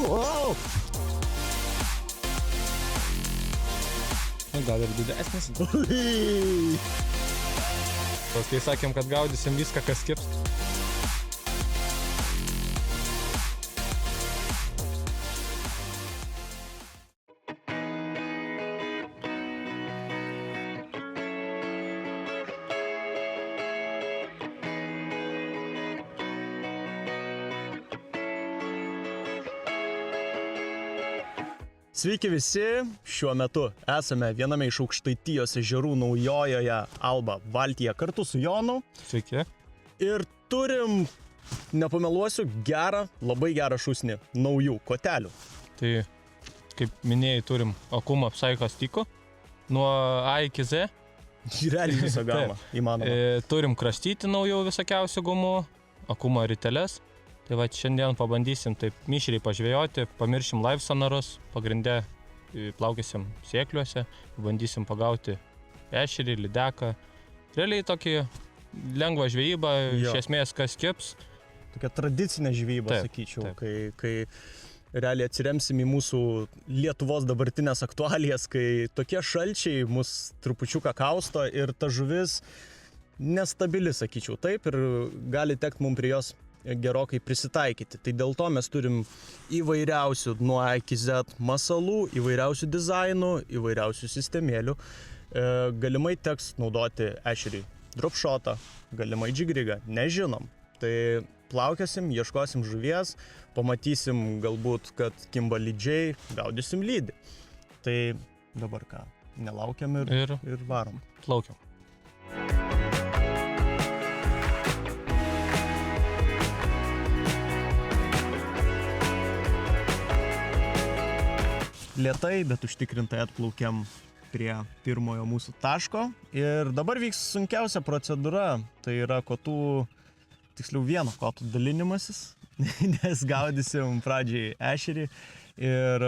Wow. Gal ir didesnis. Kai sakėm, kad gaudysim viską, kas kibs. Sveiki visi, šiuo metu esame viename iš Aukštaitijos ežerų naujojoje Alba valtyje kartu su Jonu. Sveiki. Ir turim, nepameluosiu, labai gerą šūsnį naujų kotelių. Tai, kaip minėjai, turim Akuma Psycho Stick'ų nuo A iki Z. Realiai viso gama įmanoma. Turim kraštyti naujų visokiausių gumų, Akuma riteles. Tai va, šiandien pabandysim taip mišriai pažvejoti, pamiršim live sonarus, pagrindę plaukysim sėkliuose, bandysim pagauti ešerį, lydeką. Realiai tokį lengvą žvejybą, iš esmės kas kibs. Tokia tradicinė žvejyba, sakyčiau, kai realiai atsiremsim į mūsų Lietuvos dabartinės aktualijas, kai tokie šalčiai mus trupučiuką kausto ir ta žuvis nestabili, sakyčiau, taip, ir gali tekti mums prie jos gerokai prisitaikyti. Tai dėl to mes turim įvairiausių nuo A iki Z masalų, įvairiausių dizainų, įvairiausių sistemėlių. Galimai teks naudoti ešerį dropshotą, galimai džigrigą, nežinom. Tai plaukiosim, ieškosim žuvies, pamatysim galbūt, kad kimba lydžiai, gaudysim lydį. Tai dabar ką, nelaukiam ir varom. Plaukiam. Lėtai, bet užtikrintai atplaukiam prie pirmojo mūsų taško. Ir dabar vyks sunkiausia procedūra, tai yra kotų, tiksliau vieno kotų dalinimasis, nes gaudysim pradžiai ešerį. Ir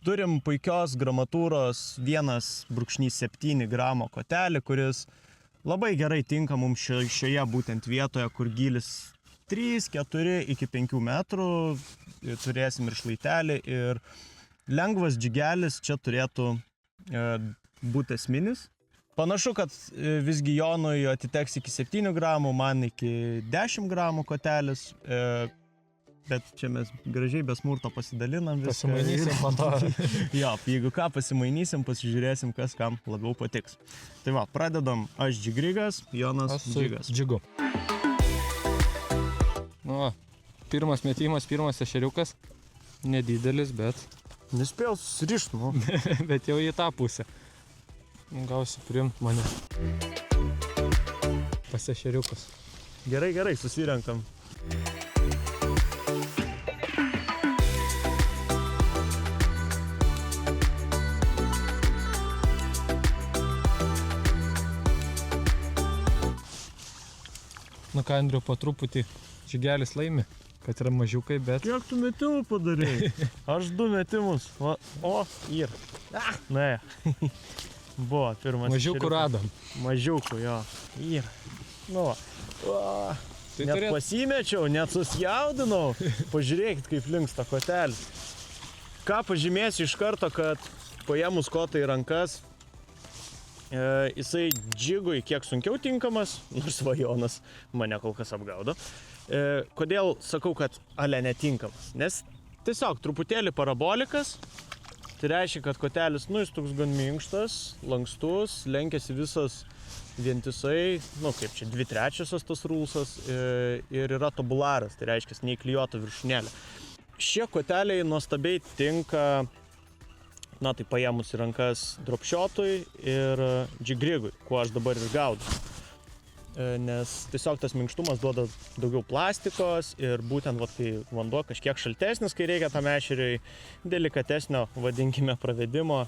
turim puikios gramatūros 1,7 gramo kotelį, kuris labai gerai tinka mums šioje būtent vietoje, kur gylis 3, 4 iki 5 metrų, turėsim ir šlaitelį ir lengvas džigelis čia turėtų būti esminis. Panašu, kad visgi Jonui atiteks iki 7 gramų, man iki 10 gramų kotelis, bet čia mes gražiai be smurto pasidalinam viską. Pasimainysim po to. Jo, jeigu ką pasimainysim, pasižiūrėsim, kas kam labiau patiks. Tai va, pradedam aš džigrigas, Jonas džigas. Džigu. Nu, pirmas metimas, pirmas ešeriukas. Nedidelis, bet... Nespėjau susirišti, nu. Bet jau į tą pusę. Gausi priimt mane. Pas ešeriukas. Gerai, susirenkam. Nu ką, Andriu, po truputį džigelis laimi. Kad yra mažiukai, bet... Kiek tu metimų padarėjai? Aš 2 metimus. Ir. Ne. Buvo pirmas. Mažiukų radom. Mažiukų, jo. Ir. Nu va. Tai net pasimečiau, net susijaudinau. Pažiūrėkit, kaip linksta kotelis. Ką pažymėsiu iš karto, kad paėmus kotą į rankas, jisai džigui kiek sunkiau tinkamas, nors Jonas mane kol kas apgaudo. Kodėl sakau, kad ale netinkamas? Nes tiesiog truputėlį parabolikas, tai reiškia, kad kotelis, jis toks gan minkštas, lankstus, lenkiasi visas vientisai, kaip čia 2/3 tas rulsas ir yra tobularas, tai reiškia, neįklijuota viršūnėlė. Šie koteliai nuostabiai tinka, tai paėmus į rankas dropshotui ir džigrigui, kuo aš dabar ir gaudau. Nes tiesiog tas minkštumas duoda daugiau plastikos ir būtent kai vanduo kažkiek šaltesnis, kai reikia tam ešeriui delikatesnio, vadinkime, pravedimo,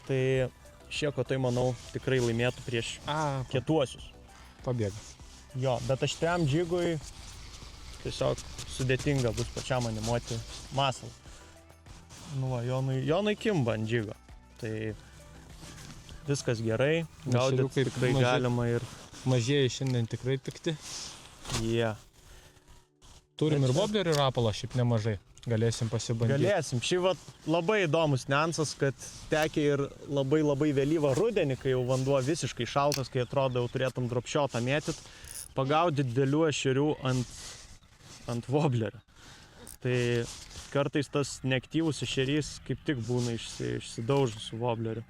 tai šie kotai, manau, tikrai laimėtų prieš kietuosius. Pabėga. Jo, bet aštriam džigui tiesiog sudėtinga bus pačiam animuoti masalą. Nu va, Jonui kimba ant džigo, tai viskas gerai, gaudyti tikrai galima ir... Mažieji šiandien tikrai pikti. Jie. Turim ir voblerių ir rapalo šiaip nemažai. Galėsim pasibandyti. Galėsim. Šį vat labai įdomus niuansas, kad tekia ir labai vėlyvą rudenį, kai jau vanduo visiškai šaltas, kai atrodo jau turėtum dropshotą mėtyt, pagaudyti didelių ešerių ant woblerio. Tai kartais tas neaktyvus ešerys kaip tik būna išsidaužus su wobleriu.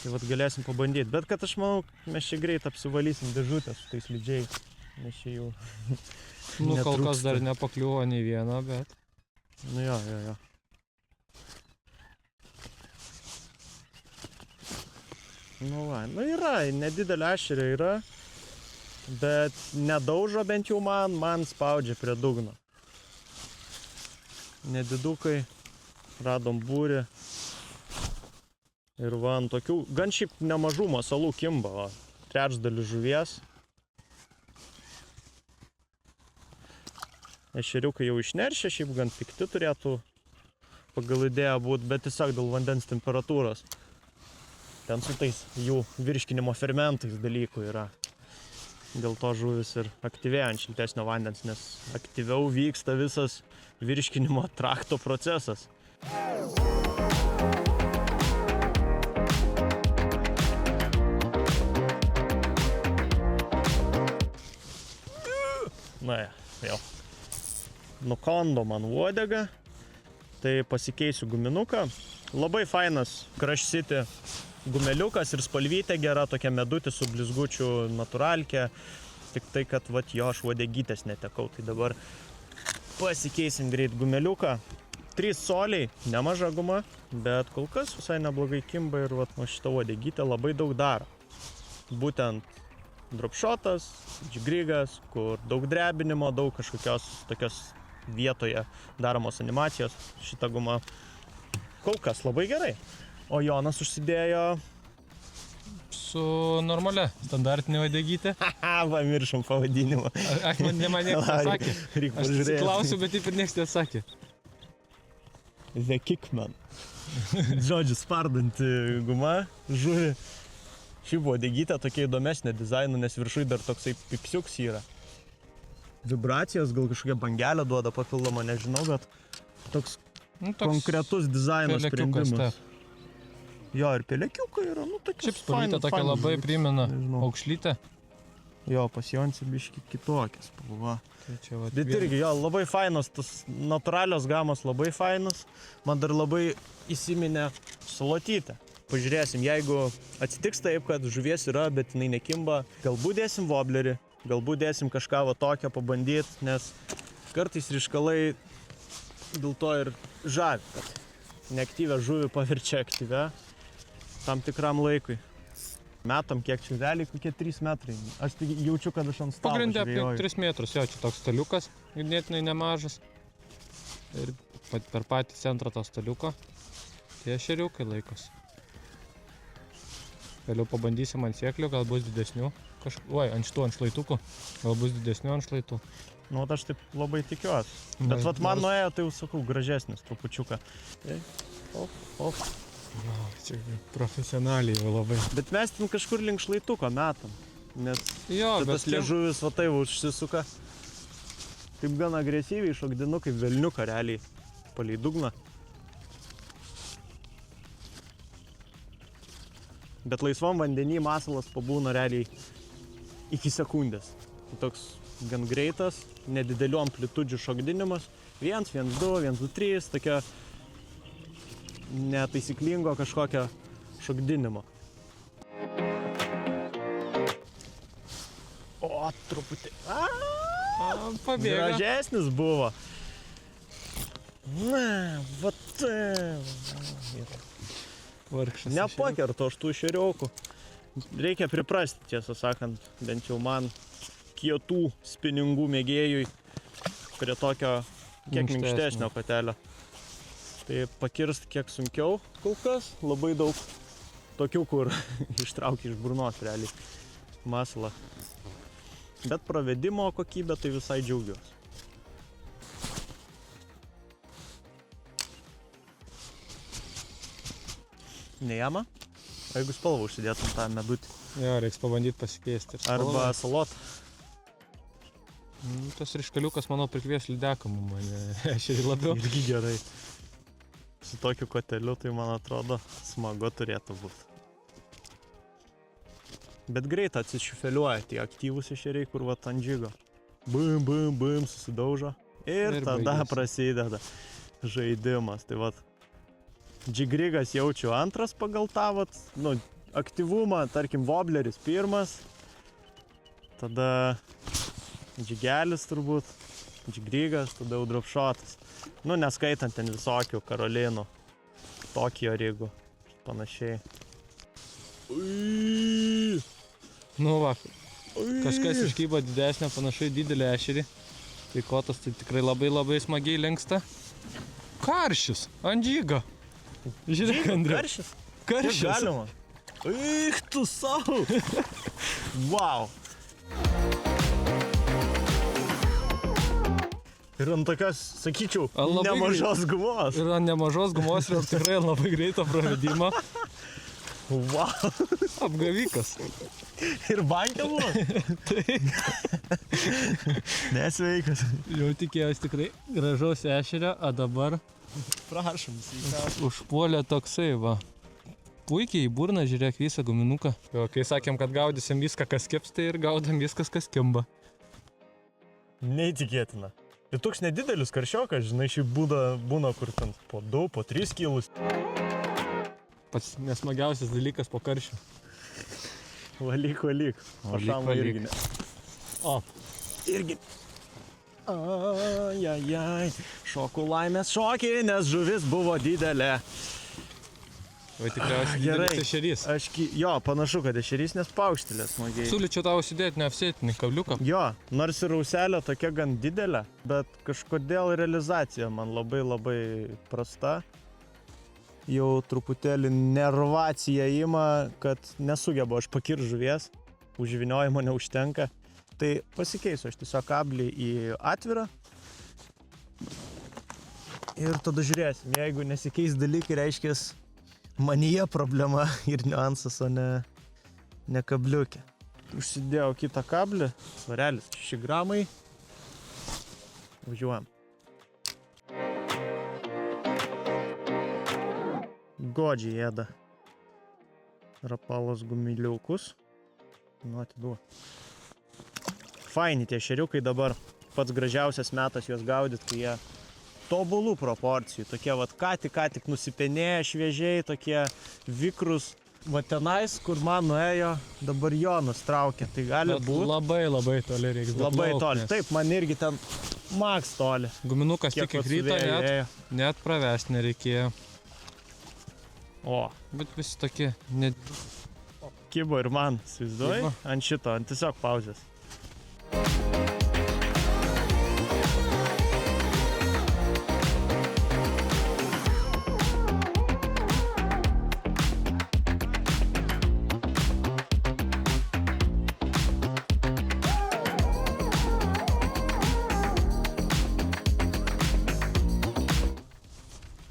Tai vat galėsim pabandyti. Bet kad aš manau, mes čia greit apsivalysim dėžutę su tais lydžiai. Nes čia jau Nu, kol kas dar nepakliuvo nei vieno, bet... Nu jo. Nu va, nu yra, nedidelė ešerė yra, bet nedaužo bent jau man spaudžia prie dugno. Nedidukai, radom būrį. Ir va, ant tokių, gan šiaip nemažų masalų kimba, va, trečdalis žuvies. Ešeriukai jau išneršia, šiaip gan pikti turėtų pagal idėją būti, bet tiesiog dėl vandens temperatūros. Ten su tais jų virškinimo fermentais dalykų yra. Dėl to žuvis ir aktyvėja ant šiltesnio vandens, nes aktyviau vyksta visas virškinimo trakto procesas. Na, jau. Nukando man uodegą, tai pasikeisiu guminuką. Labai fainas Crush City gumeliukas ir spalvytė gera, tokia medutė su blizgučiu naturalkė. Tik tai, kad vat jo aš uodegytės netekau, tai dabar pasikeisim greit gumeliuką. 3 coliai, nemaža guma, bet kol kas visai neblogai kimba ir vat šita uodegytė labai daug daro. Būtent dropshotas, džigrigas, kur daug drebinimo, daug kažkokios tokios vietoje daromos animacijos. Šita guma kol kas labai gerai. O Jonas užsidėjo... Su normalia, standartinė uodegytė. Va, miršom pavadinimą. Man niekas nesakė. Aš klausiu, bet taip ir niekas nesakė. The Kickman. Žodžiu, spardanti guma, žuvi. Šiaip uodegytė tokia įdomesnė dizainu, nes viršui dar toksai pipsiuks yra. Vibracijos, gal kažkokia bangelė duoda papildomą, nežinau, bet toks konkretus dizaino sprendimas. Jo, ir pelėkiukai yra, nu tokia. Šiaip spalvytė tokia labai primena aukšlytę. Jo, pas Jonci biški kitokias spalva. Tai bet irgi, jo, labai fainos, tas natūralios gamos labai fainos. Man dar labai įsiminė salotytę. Pažiūrėsim, jeigu atsitiks taip, kad žuvies yra, bet jinai nekimba, galbūt dėsim woblerį, galbūt dėsim kažką va tokio pabandyti, nes kartais ryškalai dėl to ir žavi, kad neaktyvę žuvį paverčia aktyvę tam tikram laikui. Metam kiek čia realiai, kokie 3 metrai. Aš jaučiu, kad aš ant stalo pagrindė žvėjoju. apie 3 metrus, jo, čia toks staliukas, ganėtinai nemažas. Ir per patį centrą to staliuko tie ešeriukai laikosi. Vėliau pabandysim ant sėklių, gal bus didesnių. Ant šitų ant šlaitukų, gal bus didesnių ant šlaitų. Nu, aš taip labai tikiuosi. Bet vat man nuėjo, tai jau sakau, gražesnis trupučiuką. Op. Čia profesionaliai jau labai. Bet mes ten kažkur link šlaituko metam. Nes jo, tas liežuvis va taip užsisuka. Taip gan agresyviai šokdinu, kaip velniuką realiai palei dugną. Bet laisvam vandenį masalas pabūna realiai iki sekundės. Toks gan greitas, nedidelių amplitudžių šokdinimas. 1, 1, 2, 1, 2, 3, tokia netaisyklingo kažkokio šokdinimo. O, truputį. Pabėga. Gražesnis buvo. Na, va tai. Vargšas. Nepakerto aš tų šeriokų. Reikia priprasti, tiesą sakant, bent jau man kietų spiningų mėgėjui prie tokio kiek minkštesnio patelio. Tai pakirst kiek sunkiau kol kas, labai daug tokių, kur ištraukia iš burnos realiai masalą. Bet pravedimo kokybė tai visai džiaugiuosi. Nejama? O jeigu spalvą užsidėtum tą medutį? Jo, reiks pabandyti pasikeisti. Arba salotą. Tas ryškaliukas, manau, prikvies lydeką mane ešerį labiau. Irgi gerai. Su tokiu koteliu, tai man atrodo, smagu turėtų būti. Bet greit atsišifeliuoja tie aktyvūs ešeriai, kur vat ant džigo. Bum, bum, bum, susidaužo. Ir tada baigėsi. prasideda žaidimas. Tai vat, džigrigas jaučiu antras pagal tą, vat, nu, aktyvumą, tarkim, wobleris pirmas. Tada džigelis turbūt, džigrigas, tada jau dropshotas. Nu, neskaitant ten visokių Karolinų, Tokijo rygų, panašiai. Nu va, kažkas iškyba didesnė, panašiai didelį ešerį. Tai kotas tai tikrai labai smagiai linksta. Karšis, ant džigo. Žiūrėk, Andriu. Karšis? Karšis. Galima. Eik tu savo. Wow. Ir ant tokios, sakyčiau, Labai nemažos gumos. Yra nemažos gumos ir tikrai labai greito pravedimo. Wow. Apgavikas. Ir bankė buvo? Nesveikas. Jau tikėjausi tikrai gražaus ešerio, o dabar Prašom, sveika. užpuolė toksai va. Puikiai į burną, žiūrėk, visą guminuką. Jo, kai sakėm, kad gaudysim viską, kas kips, tai ir gaudam viskas, kas kimba. Neįtikėtina. Ir toks nedidelis karšiokas, žinai, šiaip būna kur ten po 2, po 3 kilus. Pats nesmagiausias dalykas po karščio. Valyk. Pašamą irgi ne. O, Irgi. Ajajaj. Šokų laimės šokį, nes žuvis buvo didelė. vai tikriausiai Gerai. didelis ešerys. Jo, panašu, kad ešerys nespaukštelės smagiai. Siūlyčiau tau užsidėti neapsėtinį kabliuką. Jo, nors ir auselė tokia gan didelė, bet kažkodėl realizacija man labai prasta. Jau truputėlį nervacija ima, kad nesugebu aš pakirti žuvies, užviniojimo neužtenka. Tai pasikeisiu aš tiesiog kablį į atvirą ir tada žiūrėsim. Jeigu nesikeis dalykai, reiškės manyje problema ir niuansas, o ne kabliukė. Užsidėjau kitą kablį, svarelis 6 gramai. Važiuojam. Godžiai ėda rapalos gumiliukus. Nu, atiduo. Faini tie ešeriukai dabar. Pats gražiausias metas juos gaudyti, kai jie tobulų proporcijų. Tokie vat ką tik nusipenėję šviežiai, tokie vikrus. Va tenais, kur man nuėjo, dabar jo nustraukė. Tai gali būti Labai toli reikia. labai toli. Taip, man irgi ten maks toli. Guminukas Kiek tik vat įkrito, su vėju ėjo. net pravest nereikėjo. O, Bet visi tokie, net kibo ir man, įsivaizduoji, Kibo. ant šito, ant tiesiog pauzės.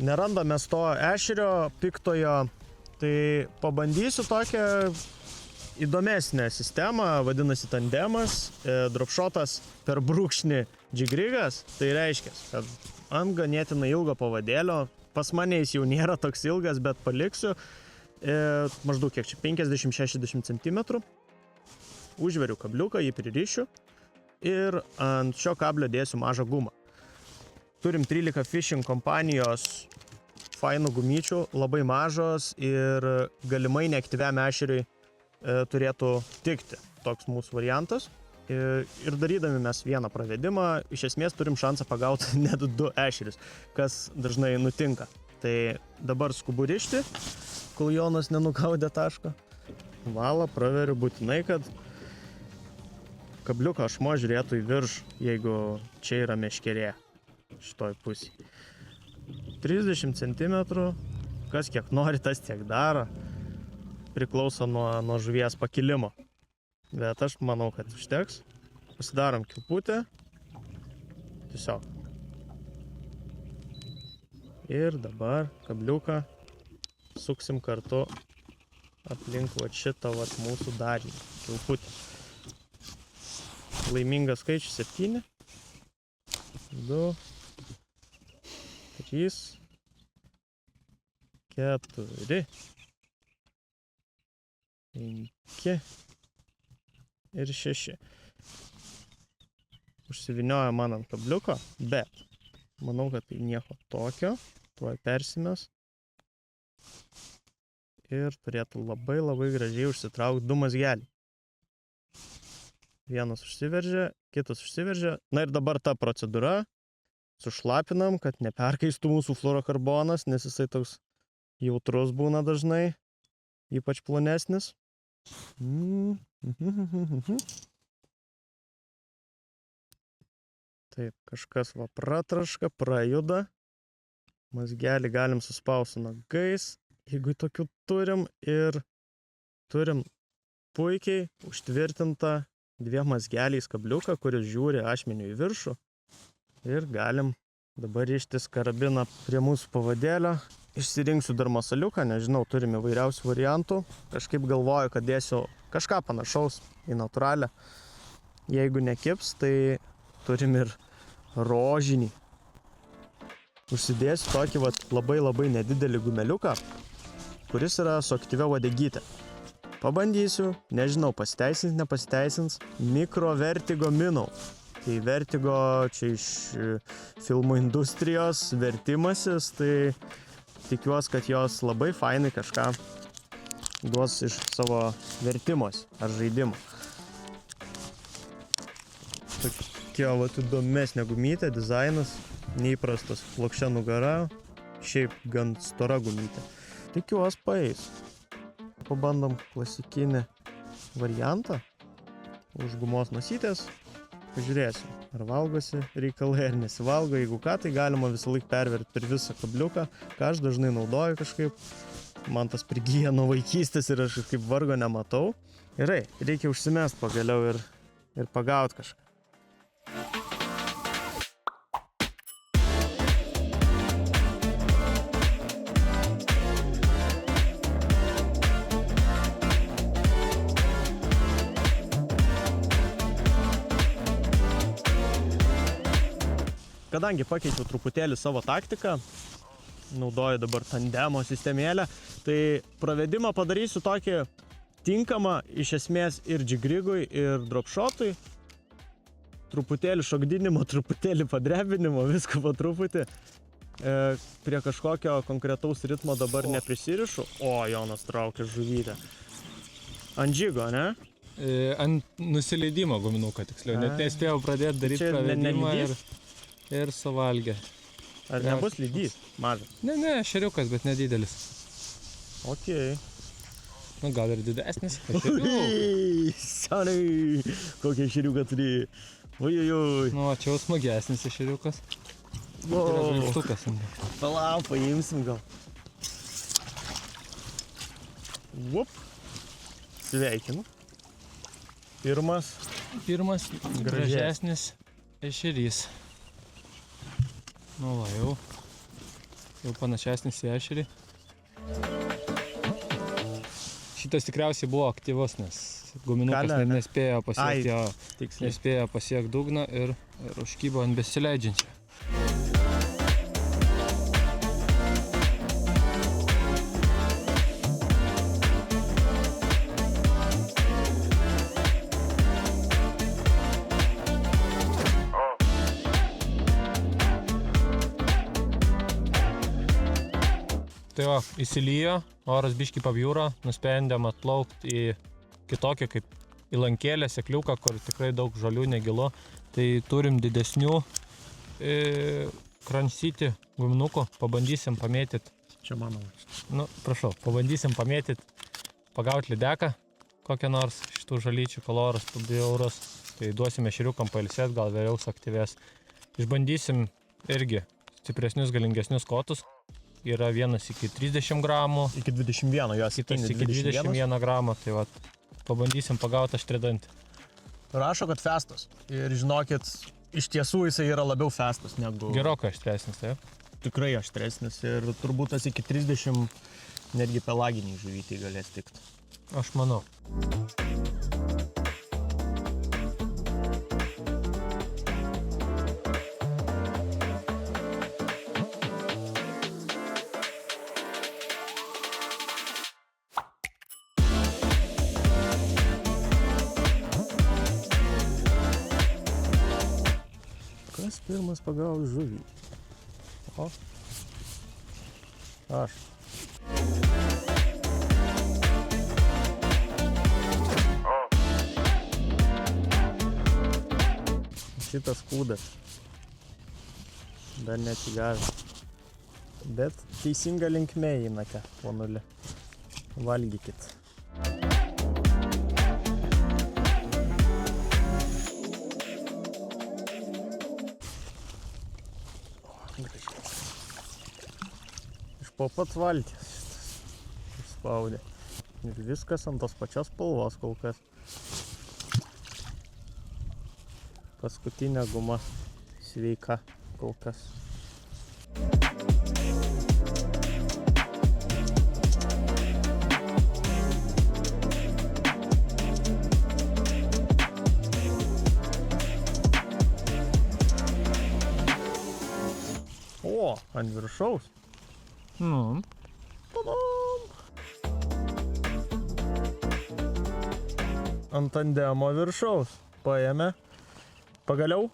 Nerandame to ešerio piktojo, tai pabandysiu tokią įdomesnę sistemą, vadinasi tandemas, dropshotas per brūkšnį džigrigas, tai reiškia, kad ant ganėtinai ilgo pavadėlio, pas mane jis jau nėra toks ilgas, bet paliksiu, maždaug kiek čia, 50-60 cm, užveriu kabliuką, jį pririšiu ir ant šio kablio dėsiu mažą gumą. Turim 13 Fishing kompanijos fainų gumyčių, labai mažos ir galimai neaktyviam ešeriui turėtų tikti toks mūsų variantas. Ir darydami mes vieną pravedimą, iš esmės turim šansą pagauti net 2 ešerius, kas dažnai nutinka. Tai dabar skubu rišti, kol Jonas nenugaudė taško. Valą praveriu būtinai, kad kabliuko ašmo žiūrėtų į viršų, jeigu čia yra meškerė. Šitoj pusėje. 30 cm, kas kiek nori, tas tiek daro. Priklauso nuo žuvies pakilimo. Bet aš manau, kad užteks. Pasidarom kilputę. Tiesiog. Ir dabar kabliuką suksim kartu aplink šitą mūsų dažnį. Kilputę. laimingas skaičius 7, 2, 3, 4, 5 ir 6. Užsivinioja man ant kabliuko, bet manau, kad tai nieko tokio. Tuoj persimės. Ir turėtų labai gražiai užsitraukti 2 mazgeliai. Vienas užsiveržia, kitas užsiveržia. Na ir dabar ta procedūra. Sušlapinam, kad neperkaistų mūsų fluorokarbonas, nes jisai toks jautrus būna dažnai, ypač plonesnis. Taip, kažkas va pratraška, prajuda. Mazgelį galim suspausti nagais, jeigu tokių turim. Ir turim puikiai užtvirtintą 2 mazgeliais kabliuką, kuris žiūri ašmeniu į viršų. Ir galim dabar rištis karabiną prie mūsų pavadėlio. Išsirinksiu dar masaliuką, nežinau, turim įvairiausių variantų. Kažkaip galvoju, kad dėsiu kažką panašaus į natūralią. Jeigu nekips, tai turim ir rožinį. Užsidėsiu tokį labai nedidelį gumeliuką, kuris yra su aktyvia uodegyte. Pabandysiu, nežinau, pasiteisins, nepasiteisins, Micro Vertigo Minnow. Tai Vertigo čia iš filmų industrijos vertimasis, tai tikiuosi, kad jos labai fainai kažką duos iš savo vertimos ar žaidimo. Tokia įdomesnė gumytė, dizainas, neįprastas, plokščia nugara, šiaip gan stora gumytė. Tikiuosi paeis. Pabandom klasikinį variantą už gumos nosytės. Pažiūrėsim, ar valgosi reikalai, ar nesivalgo. Jeigu ką, tai galima visą laiką perverti per visą kabliuką, ką aš dažnai naudoju kažkaip. Man tas prigyja nuo vaikystės ir aš kaip vargo nematau. Gerai, reikia užsimest pagaliau ir pagauti kažką. Kadangi pakeičiau truputėlį savo taktiką, naudoju dabar tandemo sistemėlę, tai pravedimą padarysiu tokį tinkamą iš esmės ir džigrigui, ir dropshotui. Truputėlį šokdinimo, truputėlį padrebinimo, visko po truputį. Prie kažkokio konkretaus ritmo dabar neprisirišu. O, Jonas traukia žuvytę. Ant džigo, ne? Ant nusileidimo guminuką, tiksliau. Net nespėjau pradėti daryti pravedimą ir suvalgė. Ar nebus lydys? Mažas? Ne, šeriukas, bet nedidelis. Okei. Nu, gal ir didesnis. Seniai, kokią šeriuką turi. Ojojoj. Nu, čia jau smagesnis šeriukas. Tai yra žvaigždukas. Palauk, paimsim gal. Vup. Sveikinu. Pirmas gražesnis ešerys. Nu, va, jau panašesnis į ešerį. Šitas tikriausiai buvo aktyvus, nes guminukas nespėjo pasiekti dugną ir užkybo ant besileidžiančio. Tai va, įsilijo, oras biškį pabjūro, nusprendėm atplaukti į kitokį kaip įlankėlę, sekliuką, kur tikrai daug žolių, negilu. Tai turim didesnių kransytį guminukų, pabandysim pamėtyti. Čia mano. Nu, prašau, pabandysim pamėtyti, pagauti lydeką, kokią nors šitų žalyčių, kolorus, bjaurus. Tai duosime šeriukam pailsėti, gal vėliau suaktyvės. Išbandysim irgi stipresnius, galingesnius kotus. Yra vienas iki 30 gramų. Iki 21, jos kitas iki 21 gramų, tai va, pabandysim pagauti aštridantį. Rašo, kad festas. Ir žinokit, iš tiesų jisai yra labiau festas negu... Gerokai aštresnis, taip? Tikrai aštresnis ir turbūt tas iki 30 netgi pelaginiai žuvytį galės tikti. Aš manau. pirmas pagavo žuvį. O. Aš. Šitas kūdas. Dar neatsigavęs. Bet teisinga linkme einate, ponuli. Valgykit. Iš po pats valties išspaudė. Ir viskas ant tos pačios spalvos kol kas. Paskutinė guma sveika kol kas. O, ant viršaus. Nu. Tadam! Ant tandemo viršaus. Paėmė. Pagaliau.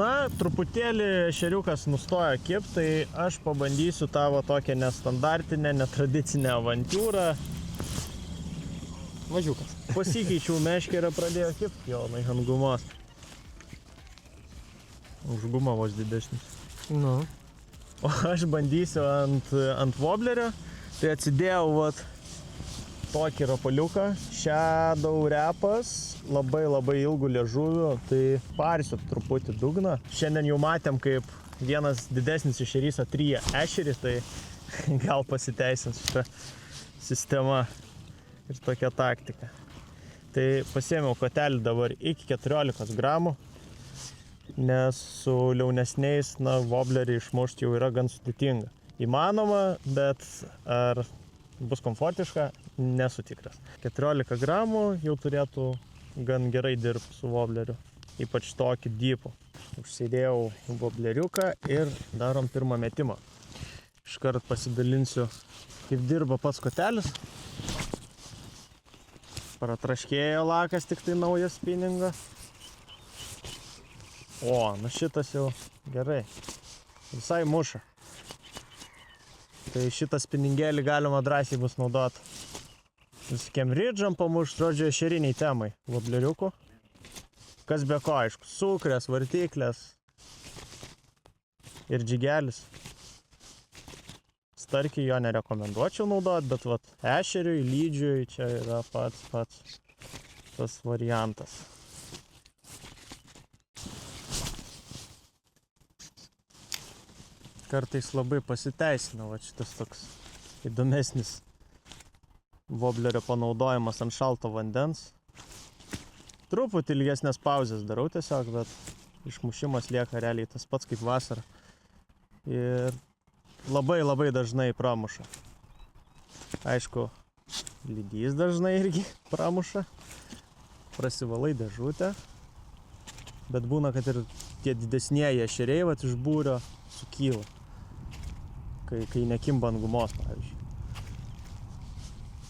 Na, truputėlį ešeriukas nustojo kipt, tai aš pabandysiu tavo tokią nestandartinę, netradicinę avantiūrą. Važiukas. Pasikeičiau meškerę, pradėjo kipt, Jonai, ant gumos. Už gumą vos didesnis. Nu. O aš bandysiu ant woblerio, tai atsidėjau vat tokį rapaliuką, Shadow Repas, labai ilgų liežuvių, tai parsiu truputį dugną. Šiandien jau matėm, kaip vienas didesnis ešerys atryja ešerį, tai gal pasiteisins šitą sistemą ir tokia taktika. Tai pasiėmiau kotelį dabar iki 14 gramų, nes su liaunesniais, woblerį išmušti jau yra gan sudėtinga. Įmanoma, bet ar bus komfortiška, nesu tikras. 14 gramų jau turėtų gan gerai dirbti su wobleriu, ypač tokį dypų. Užsidėjau wobleriuką ir darom pirmą metimą. Iškart pasidalinsiu, kaip dirba pats kotelis. Pratraškėjo lakas, tik tai naujas spinningas. O, šitas jau gerai. Visai muša. Tai šitą spinningėlį galima drąsiai bus naudoti visokiem ridžam pamušt, žodžiu, ešeriniai temai wobleriukų. Kas be ko, aišku, sukrės, vartiklės ir džigelis. Starkiai jo nerekomenduočiau naudoti, bet vat ešeriui, lydžiui čia yra pats tas variantas. Kartais labai pasiteisina vat šitas toks įdomesnis woblerio panaudojimas ant šalto vandens. Truputį ilgesnės pauzės darau tiesiog, bet išmušimas lieka realiai tas pats kaip vasarą. Ir labai dažnai pramuša. Aišku, lydys dažnai irgi pramuša. Prasivalai dėžutę. Bet būna, kad ir tie didesnieji ešeriai vat iš būrio sukyla. Kai nekimba ant gumos, pavyzdžiui.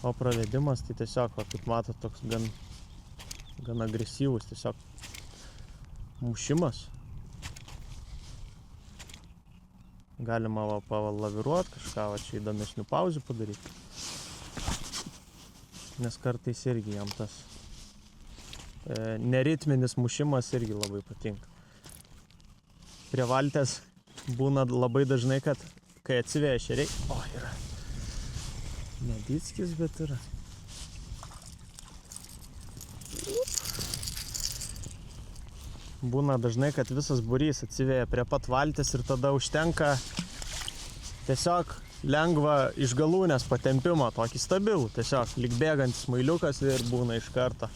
O pravedimas tai tiesiog, kaip matot, toks gan agresyvus, tiesiog mušimas. Galima palaviruot, kažką čia įdomesnių pauzių padaryti. Nes kartais irgi jam tas neritminis mušimas irgi labai patinka. Prie valties būna labai dažnai, kad kai atsiveja ešeriai, yra nedickis, bet yra. Būna dažnai, kad visas būrys atsiveja prie pat valties ir tada užtenka tiesiog lengvą iš galūnės patempimą, tokį stabilų, tiesiog lyg bėgantis mailiukas ir būna iš karto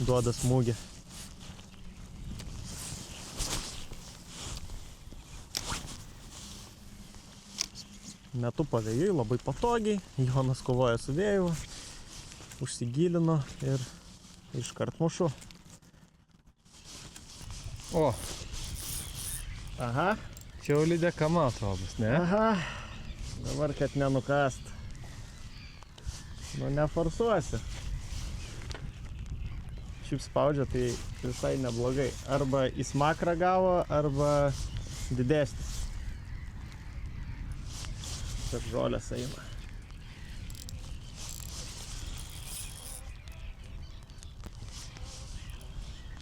duoda smūgį. Metu pavėjui, labai patogiai, Jonas kovoja su vėju, užsigilino ir iškart mušu. O. Aha, Čia jau lydeka man atrodo, ne? Aha, dabar kad nenukast. Nu, neforsuosi. Šiaip spaudžia, tai visai neblogai. Arba į smakrą gavo, arba didesnis. Per žolės eina.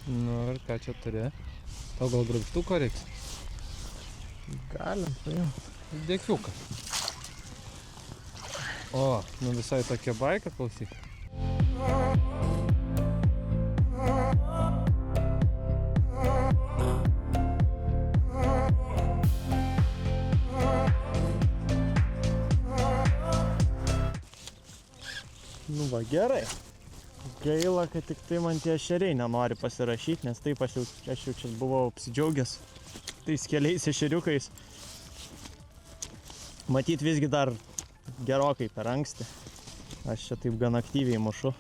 Nu ir ką čia turi? Tau gal grabštuko reiks? Galim, paimti. Dėkiuką. O, nu visai tokia baika, klausyk. Nu va, gerai. Gaila, kad tik tai man tie ešeriai nenori pasirašyti, nes taip aš jau čia buvau apsidžiaugęs tais keliais ešeriukais. Matyt visgi dar gerokai per anksti. Aš čia taip gan aktyviai mušu.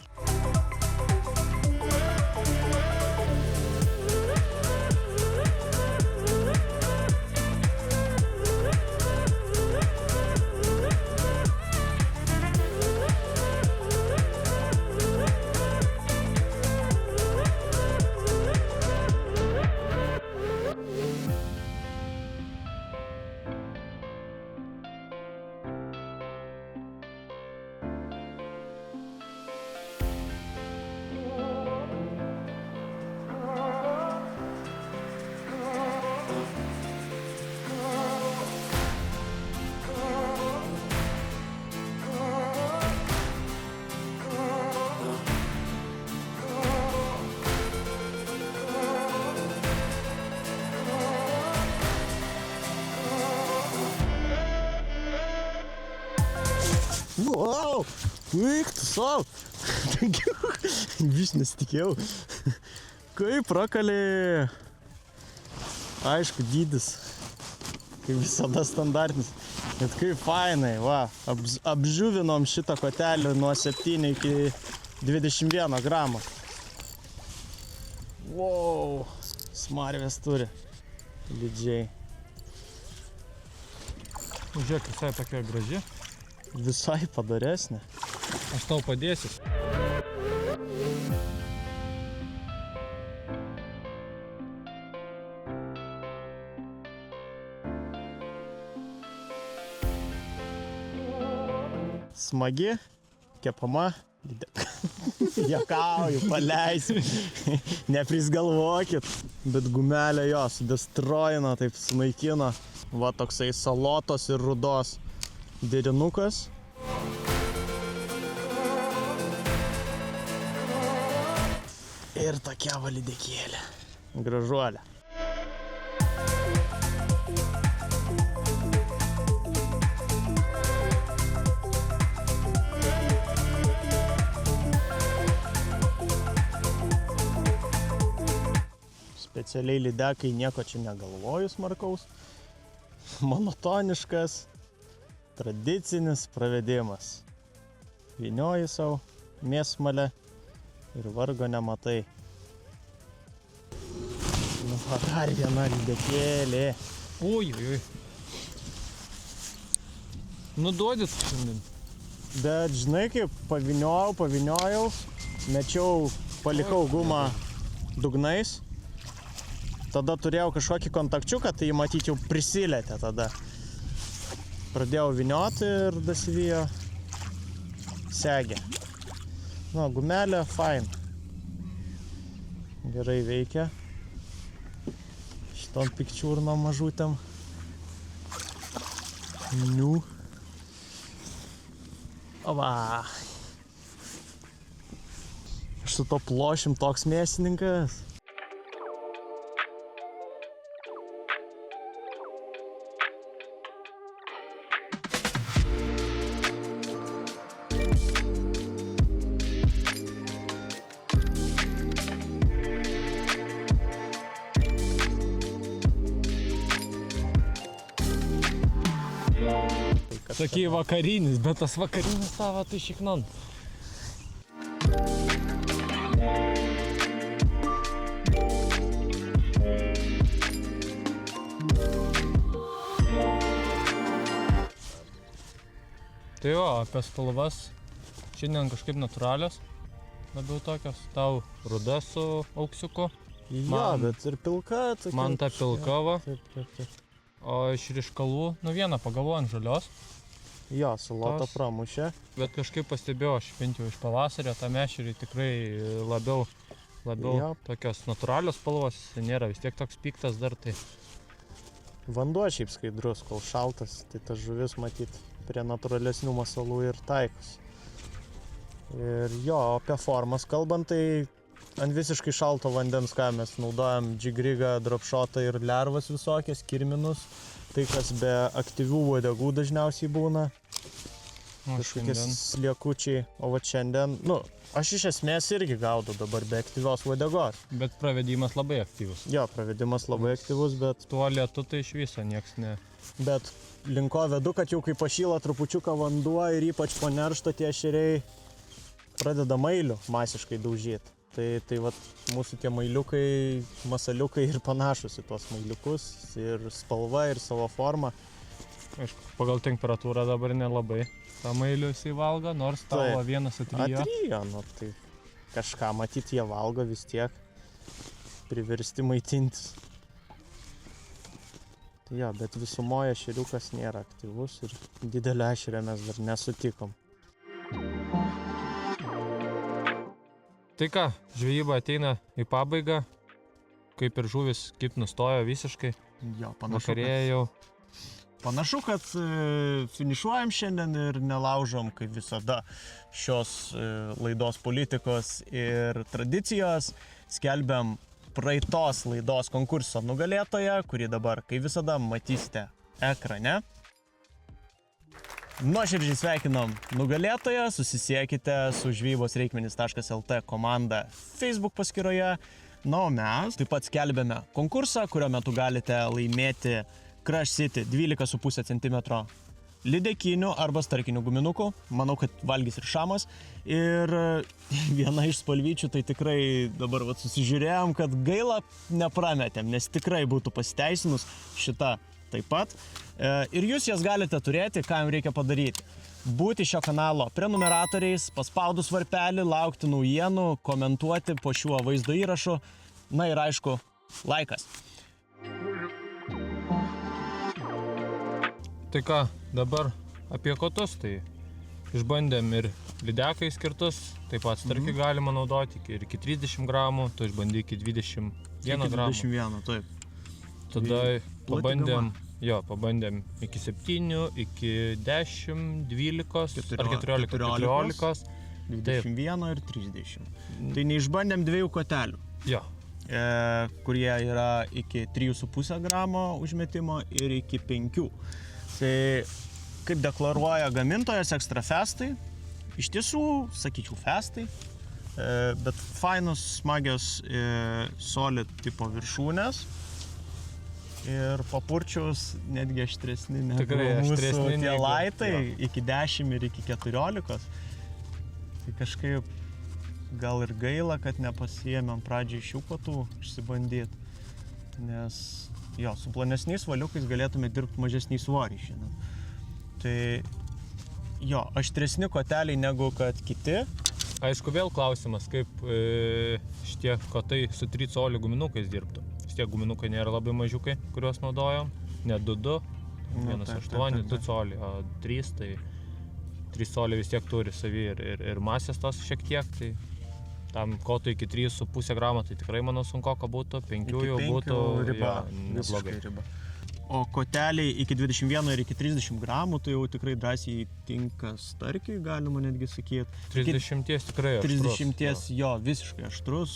Wow! Eik tu savo! Biš nesitikėjau. Kaip prakalė. Aišku, dydis. Kaip visada standartinis. Bet kaip fainai, va. Apžiūvinom šitą kotelį nuo 7 iki 21 gramo. Wow! Smarvės turi. Didžiai. Žiūrėk, visai tokia graži. Visai padaresnė. Aš tau padėsiu. Smagi, kepama. Juokauju, paleisiu. Neprisgalvokit. Bet gumelė jo sudestroino, taip sunaikino. Va toksai salotos ir rudos derinukas. Ir tokia va lydekėlė. Gražuolė. Specialiai lydekai nieko čia negalvoju smarkaus. Monotoniškas, tradicinis pravedimas. Vynioji savo mėsmalę ir vargo nematai. Nu, dar viena lydekėlė. Oi. Nu, duodit šiandien. Bet žinai, kaip pavyniojau, mečiau, palikau gumą dugnais. Tada turėjau kažkokį kontakčiuką, tai jį matyti jau prisilietė tada. Pradėjau vynioti ir dasivijo segė. Nu, gumelė, fain. Gerai veikia. Šitom pikčiurnom mažutėm. Niu. Ova. Aš su to plošim toks mėsininkas. Tokie vakarinis, bet tas vakarinis savo tai šiknon. Tai jo, apie spalvas šiandien kažkaip natūralios, labiau tokios, tau ruda su auksiuku, Jo, bet ir pilka. Tokia, man ta pilka va, Taip. o iš ryškalų, vieną pagavau ant žalios, Jo, salotą Tos- pramušė. bet kažkaip pastebėjau, aš bent jau iš pavasario, tą mešerį tikrai labiau Jo. tokios natūralios spalvos, jis nėra vis tiek toks piktas dar, tai Vanduo šiaip skaidrus, kol šaltas, tai ta žuvis matyt prie natūralesnių masalų ir taikus. Ir jo, apie formas kalbant, tai ant visiškai šalto vandens, ką mes naudojam, džigrigą, dropshotą ir lervas visokias, kirminus, tai kas be aktyvių uodegų dažniausiai būna, kažkokie sliekučiai, o va šiandien, aš iš esmės irgi gaudau dabar be aktyvios uodegos. Bet pravedimas labai aktyvus. Jo, pravedimas labai aktyvus, bet Tuo lietu tai iš viso nieks ne. Bet linko vedu, kad jau kai pašyla trupučiuką vanduo ir ypač po neršto tie ešeriai pradeda mailių masiškai daužyti. Tai vat mūsų tie mailiukai, masaliukai ir panašus į tuos mailiukus ir spalva ir savo formą. Aišku, pagal temperatūrą dabar nelabai. Ta mailių jisai valgo, nors tavo Taip. vienas atrijo. Atrijo, tai kažką matyt jie valgo vis tiek, priversti maitintis. Tai jo, bet visumoje ešeriukas nėra aktyvus ir didelio ešerio mes dar nesutikom. Tai ką, žvejyba ateina į pabaigą, kaip ir žuvis, kaip nustojo visiškai, Jo, vakarėja jau. Panašu, kad finišuojam šiandien ir nelaužom, kaip visada, šios laidos politikos ir tradicijos. Skelbiam praeitos laidos konkurso nugalėtoją, kurį dabar, kaip visada, matysite ekrane. Nuoširdžiai sveikinam nugalėtoją, susisiekite su žvejybosreikmenys.lt komanda Facebook paskyroje. Na, o mes taip pat skelbėme konkursą, kurio metu galite laimėti Crush City 12,5 cm lydekinių arba starkinių guminukų. Manau, kad valgys ir šamas. Ir viena iš spalvyčių, tai tikrai dabar susižiūrėjom, kad gaila neprametėm, nes tikrai būtų pasiteisinus šita taip pat. Ir jūs jas galite turėti, ką jums reikia padaryti. Būti šio kanalo prenumeratoriais, paspaudus varpelį, laukti naujienų, komentuoti po šiuo vaizdo įrašu. Na ir aišku, laikas. Tai ką, dabar apie kotus, tai išbandėm ir lydekai skirtus, taip pat starkį galima naudoti ir iki 30 gramų, tu išbandy iki 21 gramų. 21, taip. Tada plati gama. pabandėm iki 7, iki 10, 12 ar 14. 21 ir 30. Tai neišbandėm 2 kotelių, Jo, kurie yra iki 3,5 gramo užmetimo ir iki 5. Tai kaip deklaruoja gamintojas Extra Festai, iš tiesų, sakyčiau, festai, bet fainos, smagios solid tipo viršūnės. Ir papurčiaus netgi aštresni negu Tikrai mūsų aštresni tie negu- laitai, jo. iki 10 ir iki 14. Tai kažkaip gal ir gaila, kad nepasiėmėm pradžiai šių kotų išsibandyti, nes jo, su plonesniais valiukais galėtume dirbti mažesnį svorį šiandien. Tai jo, aštresni koteliai negu kad kiti. aišku vėl klausimas, kaip šitie kotai su 3 colių guminukais dirbtų. Šitie guminukai nėra labai mažiukai, kuriuos naudojom, ne 2,2, 1,8, 2 coliai, o 3, tai 3 coliai vis tiek turi savį ir masės tos šiek tiek, tai tam kotui iki 3,5 gramo, tai tikrai manau sunkoka būtų, 5 jau būtų riba, neblogai. visiškai riba. O koteliai iki 21 ir iki 30 gramų, tai jau tikrai drąsiai tinka starkiui, galima netgi sakyti. 30 tikrai aštrus. 30 jo, visiškai aštrus,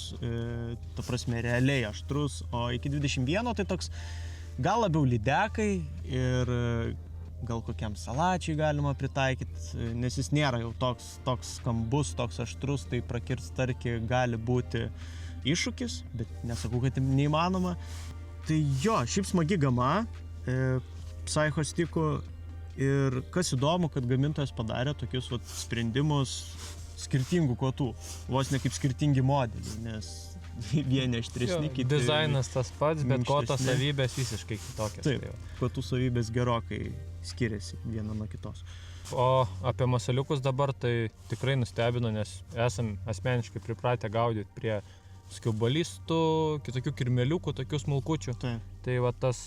ta prasme realiai aštrus, o iki 21 tai toks gal labiau lydekai ir gal kokiam salačiui galima pritaikyti, nes jis nėra jau toks skambus, toks aštrus, tai prakirt starkį gali būti iššūkis, bet nesakau, kad neįmanoma. Tai jo, šiaip smagi gama, Psycho stikų ir kas įdomu, kad gamintojas padarė tokius sprendimus skirtingų kotų, vos ne kaip skirtingi modeliai, nes vieni aštresni, kiti... Dizainas tas pats, bet koto minkštesni. savybės visiškai kitokios. Taip, kotų savybės gerokai skiriasi viena nuo kitos. o apie masaliukus dabar tai tikrai nustebino, nes esam asmeniškai pripratę gaudyti prie skiaubalistų, kitokių kirmeliukų, tokių smulkučių. Tai va tas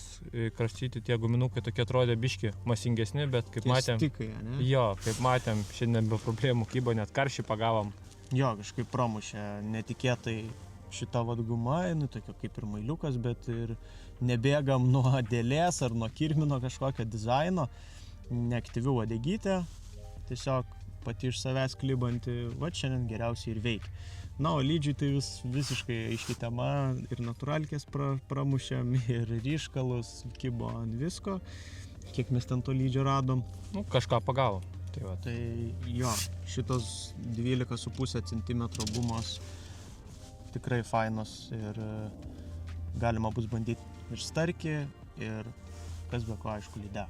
kraštyti tie guminukai tokie atrodė biški masingesni, bet kaip matėm... Stikai, ne? Jo, kaip matėm, šiandien be problemų kybo, net karšį pagavom. Jo, kažkaip pramušė netikėtai šita vat guma, nu tokia kaip ir mailiukas, bet ir nebėgam nuo dėlės ar nuo kirmino kažkokio dizaino, neaktyvių uodegytė, tiesiog pati iš savęs klibanti, va šiandien geriausiai ir veikia. Na, o lydžiai tai visiškai aiški tema, ir natūralkės pramušėm, ir ryškalus, kibo ant visko, kiek mes ten to lydžio radom. Nu, kažką pagavom. Tai jo, šitos 12,5 cm gumos tikrai fainos ir galima bus bandyti ir starkį, ir kas be ko, aišku, lydę.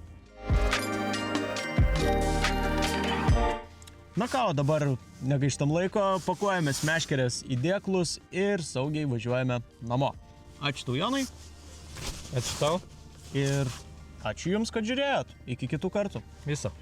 Na ką, o dabar negaištam laiko, pakuojamės meškerės į dėklus ir saugiai važiuojame namo. Ačiū tau, Jonai. Ačiū tau. Ir ačiū Jums, kad žiūrėjot. Iki kitų kartų. Viso.